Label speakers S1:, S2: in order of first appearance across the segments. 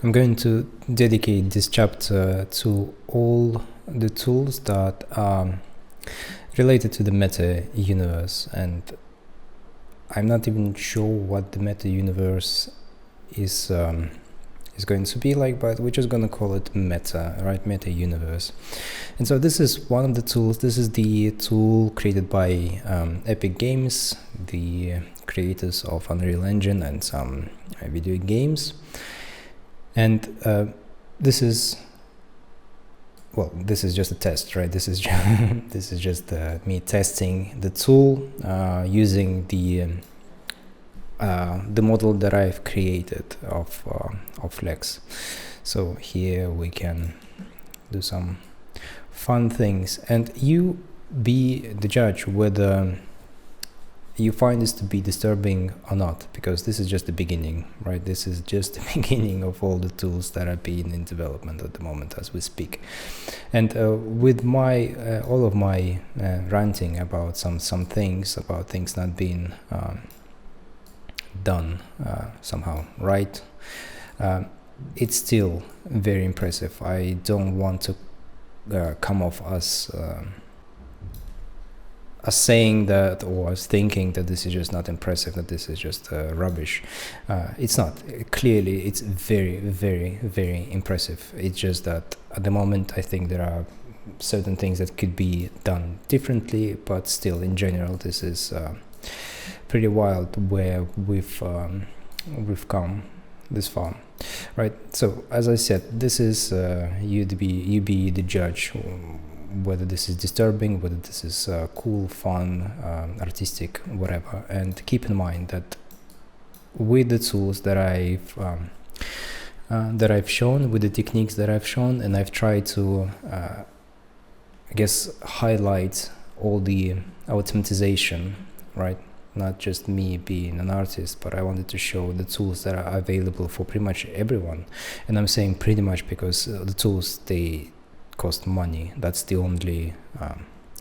S1: I'm going to dedicate this chapter to all the tools that are related to the meta universe, and I'm not even sure what the meta universe is going to be like, but we're just gonna call it meta, right? Meta universe. And so this is one of the tools. This is the tool created by Epic Games, the creators of Unreal Engine and some video games. And this is just a test, right? This is just me testing the tool using the model that I've created of Lex. So here we can do some fun things, and you be the judge whether you find this to be disturbing or not, because this is just the beginning, right? This is just the beginning of all the tools that are being in development at the moment as we speak. And with my all of my ranting about some things, about things not being done somehow right, it's still very impressive. I don't want to come off as saying that, or as thinking that this is just not impressive, that this is just rubbish. It's not. Clearly, it's very, very, very impressive. It's just that at the moment, I think there are certain things that could be done differently, but still, in general, this is pretty wild where we've come this far, right? So, as I said, this is you be the judge whether this is disturbing, whether this is cool, fun, artistic, whatever. And keep in mind that with the tools that I've shown, with the techniques that I've shown, and I've tried to I guess highlight all the automatization, right? Not just me being an artist, but I wanted to show the tools that are available for pretty much everyone. And I'm saying pretty much because the tools, they cost money. That's the only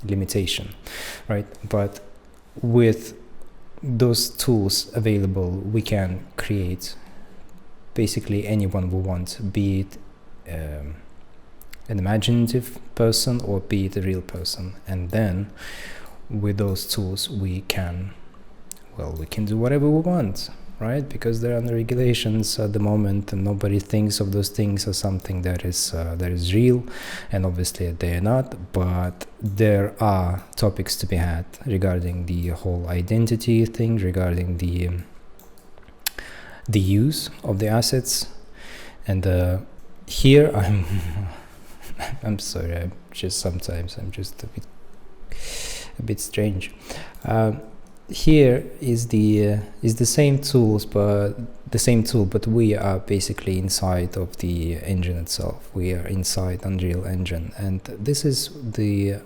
S1: limitation, right? But with those tools available, we can create basically anyone we want, be it an imaginative person or be it a real person. And then with those tools we can do whatever we want, right? Because there are no regulations at the moment, and nobody thinks of those things as something that is real, and obviously they're not. But there are topics to be had regarding the whole identity thing, regarding the use of the assets. And here I'm sorry, sometimes I'm just a bit strange. Here is the same tool, but we are basically inside of the engine itself. We are inside Unreal Engine, and this is the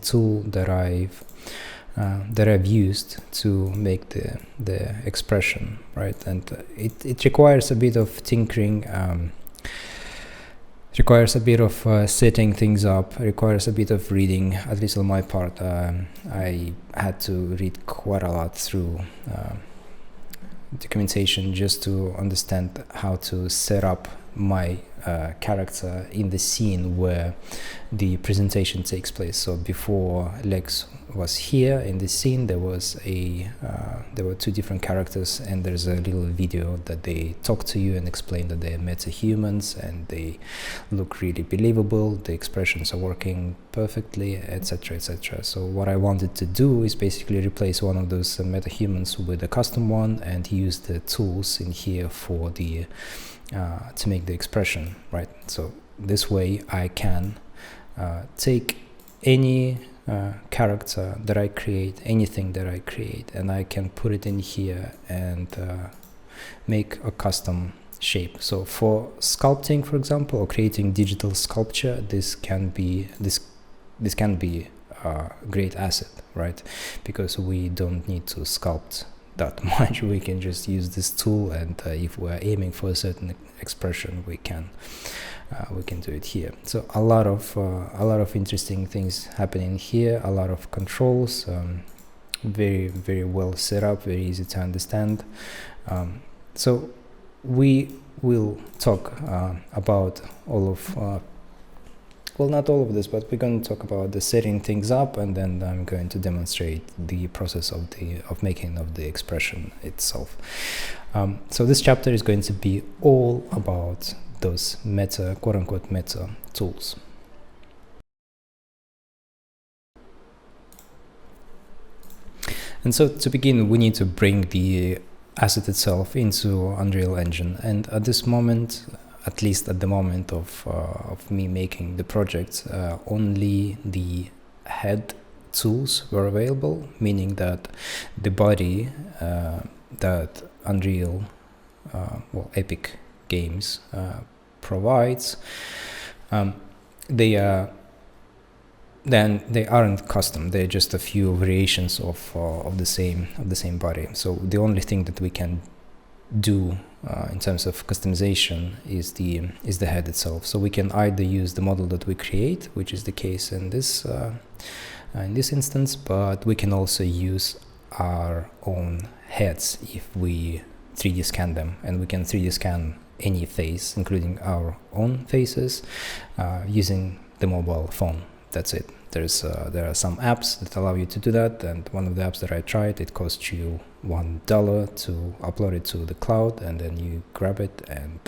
S1: tool that I've used to make the expression, right? And it requires a bit of tinkering. Requires a bit of setting things up, requires a bit of reading, at least on my part. I had to read quite a lot through documentation just to understand how to set up my character in the scene where the presentation takes place. So before Lex was here in this scene, there were two different characters, and there's a little video that they talk to you and explain that they're metahumans and they look really believable, the expressions are working perfectly, etc., etc. So what I wanted to do is basically replace one of those metahumans with a custom one and use the tools in here for the to make the expression, right? So this way I can take any character that I create, anything that I create, and I can put it in here and make a custom shape. So for sculpting, for example, or creating digital sculpture, this can be a great asset, right? Because we don't need to sculpt that much. We can just use this tool, and if we're aiming for a certain expression, we can do it here. So a lot of interesting things happening here, a lot of controls, very, very well set up, very easy to understand. So we will talk about all of well, not all of this, but we're going to talk about the setting things up, and then I'm going to demonstrate the process of making of the expression itself. So this chapter is going to be all about those meta, quote-unquote meta tools. And so to begin, we need to bring the asset itself into Unreal Engine, and at this moment, at least at the moment of me making the project, only the head tools were available, meaning that the body that Unreal, well, Epic Games provides, they aren't custom. They're just a few variations of the same body. So the only thing that we can do in terms of customization is the head itself. So we can either use the model that we create, which is the case in this instance, but we can also use our own heads if we 3D scan them, and we can 3D scan any face, including our own faces, using the mobile phone. That's it. There are some apps that allow you to do that, and one of the apps that I tried, it costs you $1 to upload it to the cloud, and then you grab it and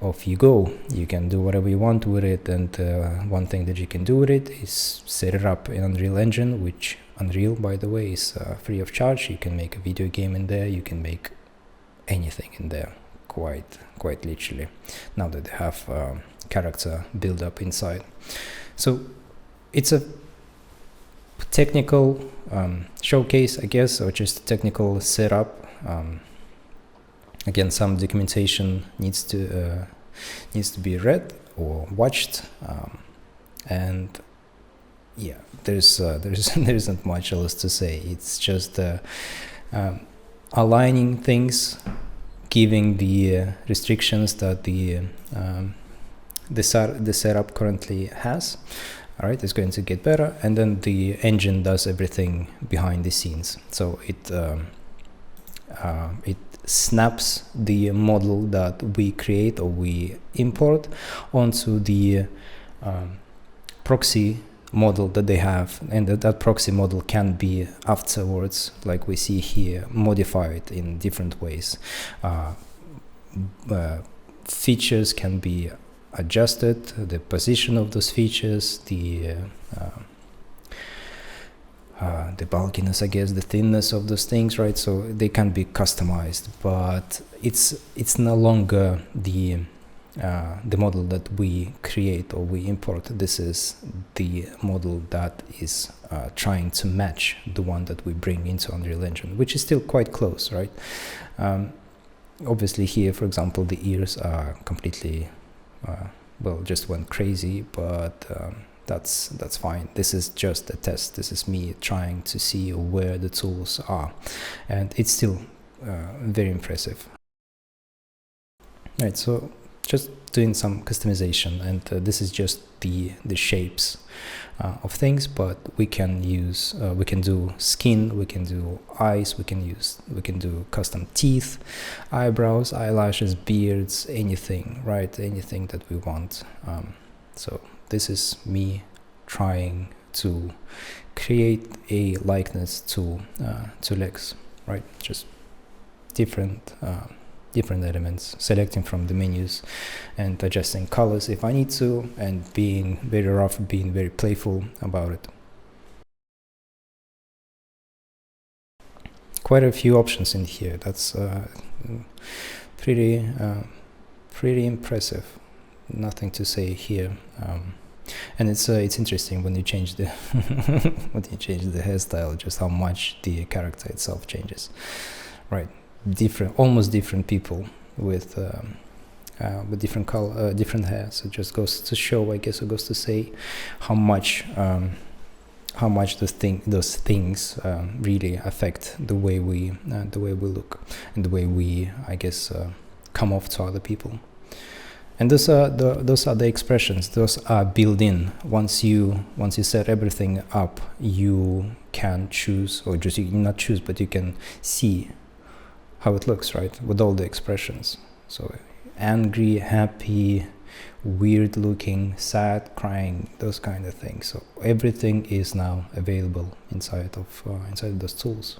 S1: off you go. You can do whatever you want with it, and one thing that you can do with it is set it up in Unreal Engine, which Unreal, by the way, is free of charge. You can make a video game in there, you can make anything in there, quite literally, now that they have character build up inside. So it's a technical showcase, I guess, or just a technical setup. Again, some documentation needs to be read or watched, and yeah, there isn't much else to say. It's just aligning things, giving the restrictions that the setup currently has. All right, it's going to get better, and then the engine does everything behind the scenes. So it snaps the model that we create or we import onto the proxy model that they have, and that proxy model can be afterwards, like we see here, modified in different ways. Features can be adjusted, the position of those features, the bulkiness, I guess, the thinness of those things, right? So they can be customized, but it's no longer the model that we create or we import. This is the model that is trying to match the one that we bring into Unreal Engine, which is still quite close, right? Obviously here, for example, the ears are completely well, just went crazy, but that's fine. This is just a test. This is me trying to see where the tools are, and it's still very impressive. Right, so just doing some customization, and this is just the shapes of things, but we can use we can do skin, we can do eyes, we can do custom teeth, eyebrows, eyelashes, beards, anything, right? Anything that we want. So this is me trying to create a likeness to Lex, right? Just different elements, selecting from the menus and adjusting colors if I need to, and being very rough, being very playful about it. Quite a few options in here. That's pretty impressive. Nothing to say here. And it's interesting when you change the hairstyle, just how much the character itself changes, right? Almost different people with different color, different hair. So it just goes to show, I guess, it goes to say how much those things really affect the way we look and the way we, I guess, come off to other people. And those are the expressions. Those are built in. Once you set everything up, you can choose, or just you not choose, but you can see how it looks, right, with all the expressions. So angry, happy, weird looking, sad, crying, those kind of things. So everything is now available inside of those tools.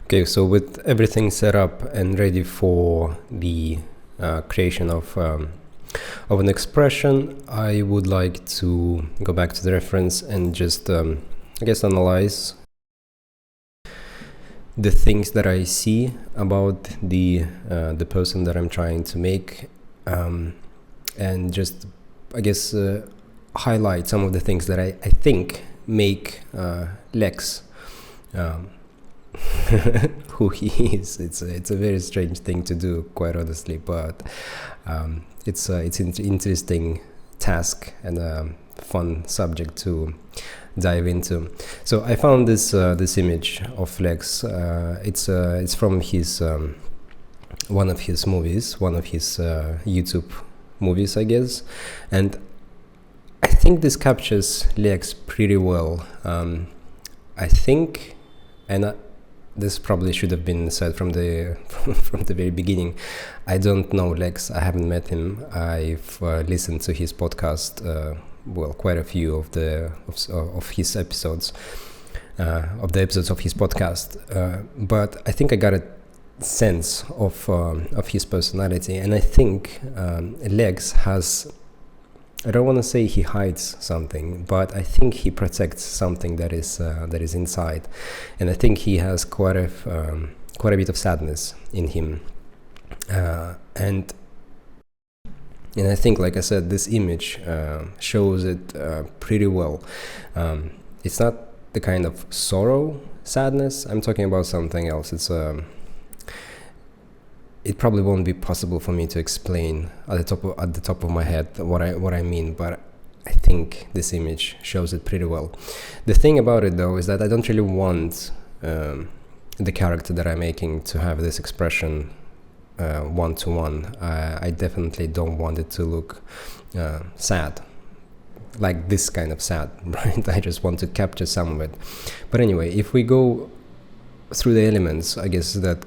S1: Okay, so with everything set up and ready for the creation of an expression, I would like to go back to the reference and just, I guess, analyze the things that I see about the person that I'm trying to make, and just, I guess, highlight some of the things that I think make Lex who he is. It's a very strange thing to do, quite honestly, but it's an interesting task and a fun subject to dive into. So I found this image of Lex. It's from his one of his movies, one of his YouTube movies, I guess, and I think this captures Lex pretty well. I think, and this probably should have been said from the from the very beginning, I don't know Lex. I haven't met him. I've listened to his podcast, quite a few of his episodes, of the episodes of his podcast. But I think I got a sense of his personality, and I think Lex has. I don't want to say he hides something, but I think he protects something that is inside, and I think he has quite a bit of sadness in him, and I think, like I said, this image shows it pretty well. It's not the kind of sorrow sadness. I'm talking about something else. It probably won't be possible for me to explain at the top of my head what I mean, but I think this image shows it pretty well. The thing about it, though, is that I don't really want the character that I'm making to have this expression one-to-one. I definitely don't want it to look sad, like this kind of sad, right? I just want to capture some of it. But anyway, if we go through the elements, I guess that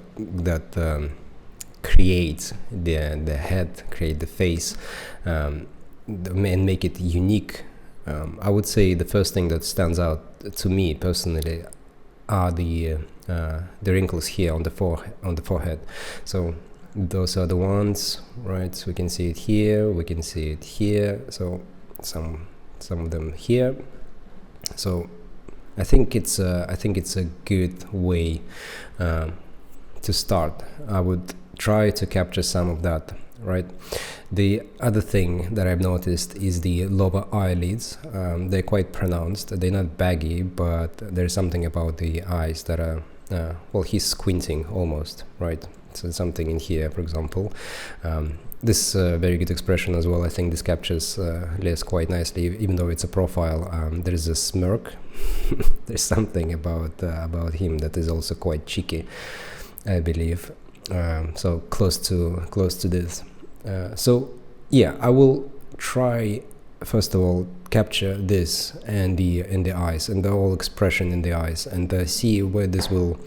S1: create the head, create the face, and make it unique. I would say the first thing that stands out to me personally are the wrinkles here on the forehead. So those are the ones, right? So we can see it here, we can see it here. So some of them here. So I think it's a good way to start. I would try to capture some of that, right? The other thing that I've noticed is the lower eyelids. They're quite pronounced. They're not baggy, but there's something about the eyes that are, he's squinting almost, right? So something in here, for example. This very good expression as well. I think this captures Les quite nicely, even though it's a profile. There is a smirk. There's something about him that is also quite cheeky, I believe. So close to this. So yeah, I will try first of all capture this and the eyes and the whole expression in the eyes, and see where this will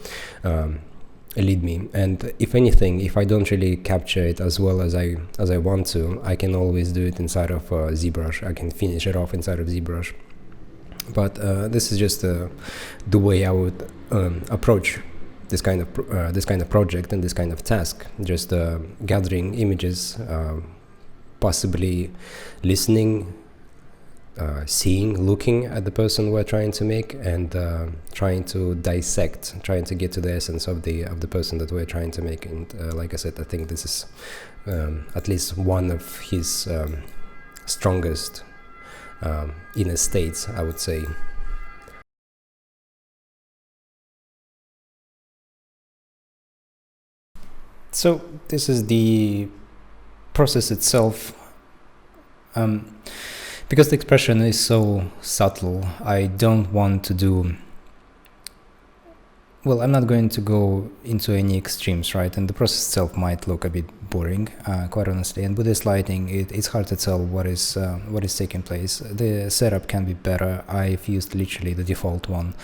S1: lead me. And if anything, if I don't really capture it as well as I want to, I can always do it inside of ZBrush. I can finish it off inside of ZBrush. But this is just the way I would approach this kind of project and this kind of task. Just gathering images, possibly listening, seeing, looking at the person we're trying to make, and trying to dissect, trying to get to the essence of the person that we're trying to make. And like I said, I think this is at least one of his strongest inner states, I would say. So this is the process itself. Because the expression is so subtle, I don't want to do well, I'm not going to go into any extremes, right? And the process itself might look a bit boring, quite honestly. And with this lighting, it's hard to tell what is taking place. The setup can be better. I've used literally the default one,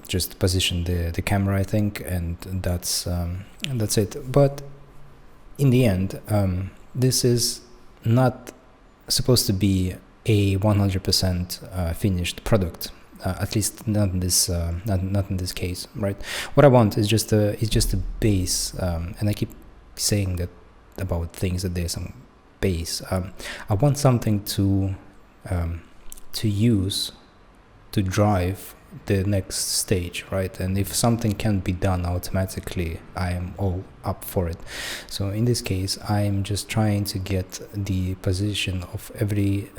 S1: just position the camera, I think, and that's it. But in the end, this is not supposed to be a 100% finished product. At least not in this not in this case, right? What I want is just a base, and I keep saying that about things, that there's some base. I want something to use to drive the next stage, right? And if something can be done automatically, I am all up for it. So in this case, I am just trying to get the position of every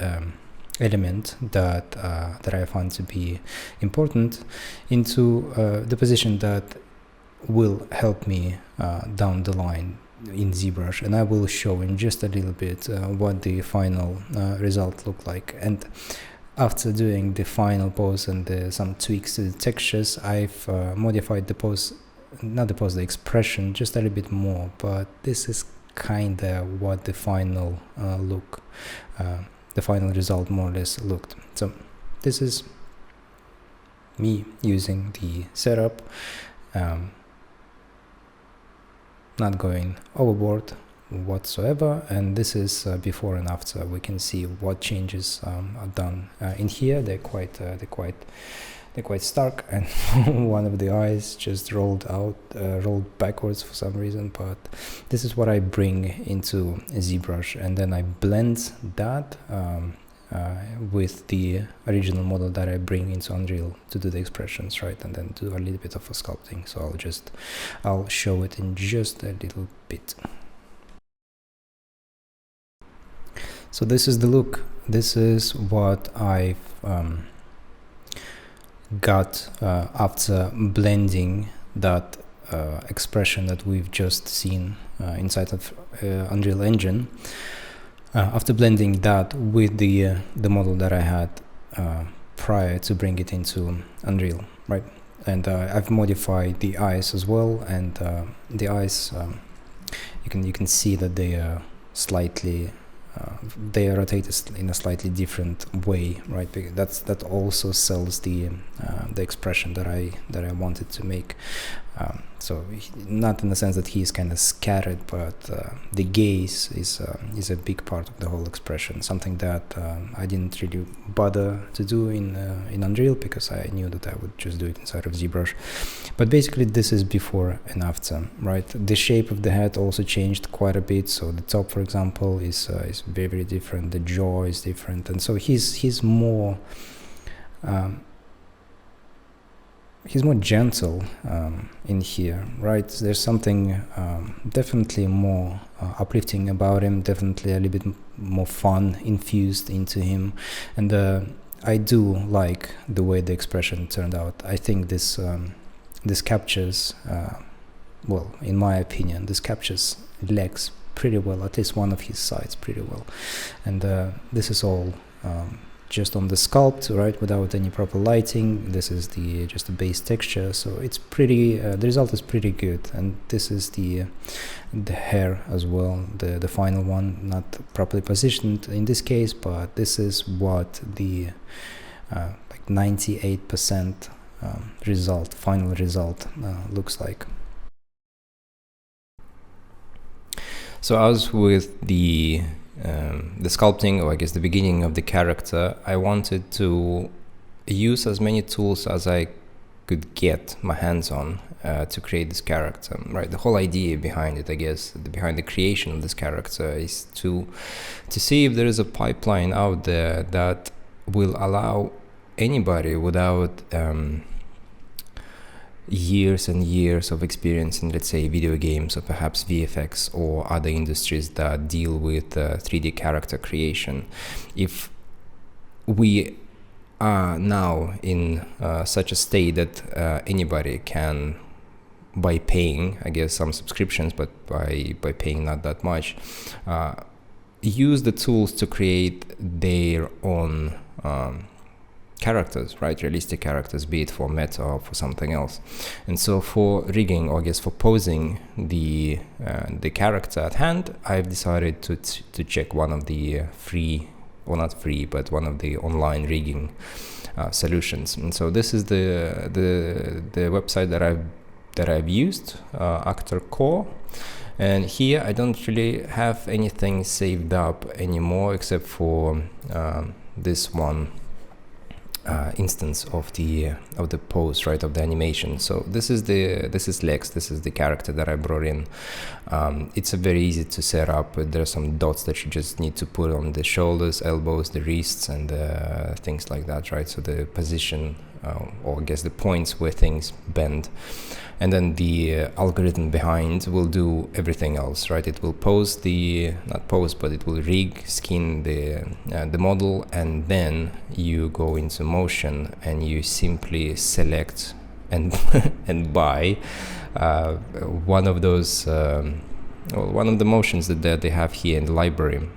S1: element that I find to be important into the position that will help me down the line in ZBrush, and I will show in just a little bit what the final result look like. And after doing the final pose and some tweaks to the textures, I've modified the pose, not the pose, the expression just a little bit more, but this is kinda what the final look, the final result more or less looked. So this is me using the setup, not going overboard whatsoever, and this is before and after. We can see what changes are done in here. They're quite stark, and one of the eyes just rolled backwards for some reason. But this is what I bring into ZBrush, and then I blend that with the original model that I bring into Unreal to do the expressions, right? And then do a little bit of a sculpting. So I'll show it in just a little bit. So this is the look. This is what I've got after blending that expression that we've just seen inside of Unreal Engine. After blending that with the model that I had prior to bring it into Unreal, right? And I've modified the eyes as well, and the eyes, you can see that they are slightly they are rotated in a slightly different way, right? That also sells the expression that I wanted to make. So not in the sense that he is kind of scattered, but the gaze is a big part of the whole expression. Something that I didn't really bother to do in Unreal, because I knew that I would just do it inside of ZBrush. But basically, this is before and after, right? The shape of the head also changed quite a bit. So the top, for example, is very, very different. The jaw is different, and so he's more gentle in here, right? There's something definitely more uplifting about him, definitely a little bit more fun infused into him, and I do like the way the expression turned out. I think this captures, well, in my opinion, this captures Lex pretty well, at least one of his sides pretty well. And this is all just on the sculpt, right, without any proper lighting. This is just the base texture, so it's pretty, the result is pretty good. And this is the hair as well, the final one, not properly positioned in this case, but this is what the like 98% final result looks like. So as with the sculpting, or I guess the beginning of the character, I wanted to use as many tools as I could get my hands on to create this character, right? The whole idea behind it, I guess, behind the creation of this character, is to see if there is a pipeline out there that will allow anybody without years and years of experience in, let's say, video games or perhaps VFX or other industries that deal with 3D character creation. If we are now in such a state that anybody can, by paying, I guess, some subscriptions, but by paying not that much, use the tools to create their own characters, right? Realistic characters, be it for meta or for something else. And so for rigging, or I guess for posing the character at hand, I've decided to check one of the free, or not free, but one of the online rigging solutions. And so this is the website that I've used, ActorCore. And here I don't really have anything saved up anymore except for this one instance of the pose, right, of the animation. So this is Lex. This is the character that I brought in. It's very easy to set up. There are some dots that you just need to put on the shoulders, elbows, the wrists, and things like that, right? So the position, or I guess the points where things bend. And then the algorithm behind will do everything else, right? It will pose not pose, but it will rig, skin the model, and then you go into motion and you simply select and and buy one of those, one of the motions that they have here in the library.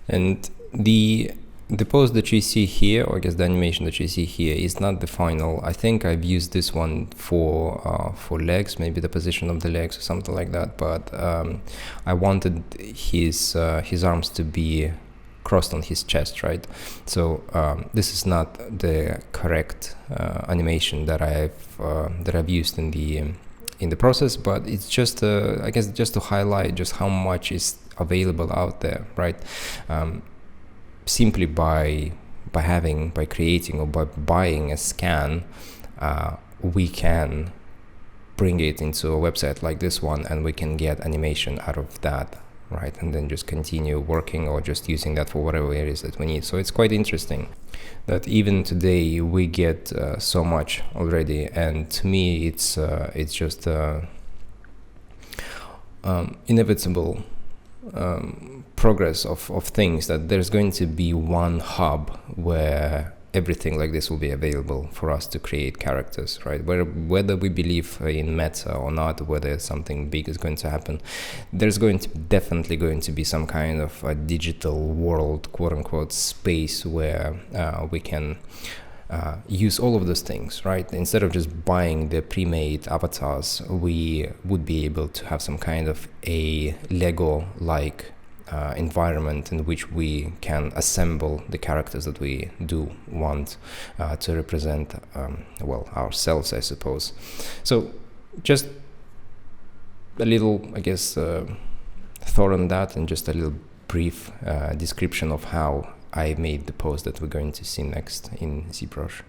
S1: And the pose that you see here, or I guess the animation that you see here, is not the final. I think I've used this one for legs, maybe the position of the legs or something like that. But I wanted his arms to be crossed on his chest, right? So this is not the correct animation that I've used in the process, but it's just I guess just to highlight just how much is available out there, right? Simply by creating or by buying a scan, we can bring it into a website like this one, and we can get animation out of that, right? And then just continue working or just using that for whatever it is that we need. So it's quite interesting that even today we get so much already, and to me it's just inevitable progress of things, that there's going to be one hub where everything like this will be available for us to create characters, right? Whether we believe in meta or not, whether something big is going to happen, there's definitely going to be some kind of a digital world, quote unquote, space where we can use all of those things, right? Instead of just buying the pre-made avatars, we would be able to have some kind of a Lego-like environment in which we can assemble the characters that we do want to represent, well, ourselves, I suppose. So just a little, I guess, thought on that, and just a little brief description of how I made the pose that we're going to see next in ZBrush.